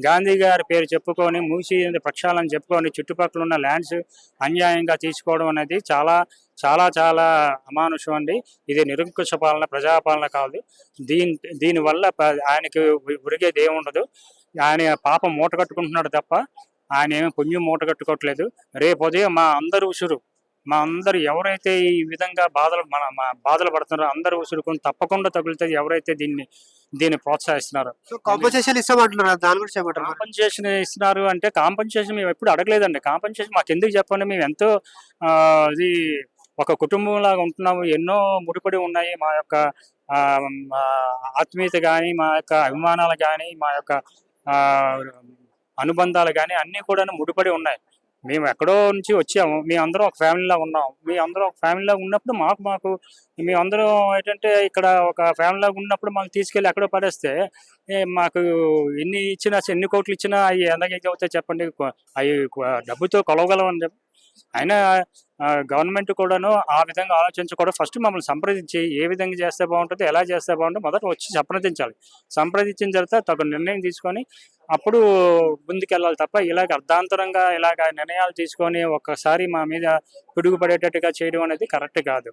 గాంధీ గారి పేరు చెప్పుకొని మూసి ప్రక్షాళన చెప్పుకొని చుట్టుపక్కల ఉన్న ల్యాండ్స్ అన్యాయంగా తీసుకోవడం అనేది చాలా చాలా చాలా అమానుషం అండి. ఇది నిరంకుశ పాలన, ప్రజాపాలన కాదు. దీనివల్ల ఆయనకి ఉరిగేది ఏముండదు. ఆయన పాపం మూట కట్టుకుంటున్నాడు తప్ప ఆయన ఏమి పుణ్యం మూట కట్టుకోవట్లేదు. రేపు ఉదయం మా అందరు ఎవరైతే ఈ విధంగా బాధలు పడుతున్నారో అందరూ ఉసురుకొని తప్పకుండా తగులుతుంది ఎవరైతే దీన్ని ప్రోత్సహిస్తున్నారు. కాంపెన్సేషన్ ఇస్తామంటున్నారు, దాని గురించి ఏమంటారు? కాంపన్సేషన్ ఇస్తున్నారు అంటే కాంపన్సేషన్ మేము ఎప్పుడు అడగలేదండి. కాంపన్సేషన్ మాకు ఎందుకు చెప్పండి, మేము ఎంతో అది ఒక కుటుంబం లాగా ఉంటున్నాము. ఎన్నో ముడిపడి ఉన్నాయి మా యొక్క ఆత్మీయత కానీ, మా యొక్క అభిమానాలు కానీ, మా యొక్క అనుబంధాలు కానీ అన్నీ కూడా ముడిపడి ఉన్నాయి. మేము ఎక్కడో నుంచి వచ్చాము, మేమందరం ఒక ఫ్యామిలీలా ఉన్నాం. మేమందరం ఒక ఫ్యామిలీలా ఉన్నప్పుడు మాకు మేమందరం ఏంటంటే ఇక్కడ ఒక ఫ్యామిలీలాగా ఉన్నప్పుడు మాకు తీసుకెళ్ళి ఎక్కడో పడేస్తే మాకు ఎన్ని కోట్లు ఇచ్చినా అవి ఎలాగైతే అవుతాయి చెప్పండి. అవి డబ్బుతో కొలవగలమని చెప్పి అయినా గవర్నమెంట్ కూడాను ఆ విధంగా ఆలోచించకూడదు. ఫస్ట్ మమ్మల్ని సంప్రదించి ఏ విధంగా చేస్తే బాగుంటుంది, ఎలా చేస్తే బాగుంటుంది మొదట వచ్చి సంప్రదించాలి. సంప్రదించిన తర్వాత తగు నిర్ణయం తీసుకొని అప్పుడు ముందుకెళ్ళాలి తప్ప ఇలాగ అర్ధాంతరంగా ఇలాగ నిర్ణయాలు తీసుకొని ఒక్కసారి మా మీద పిడుగు పడేటట్టుగా చేయడం అనేది కరెక్ట్ కాదు.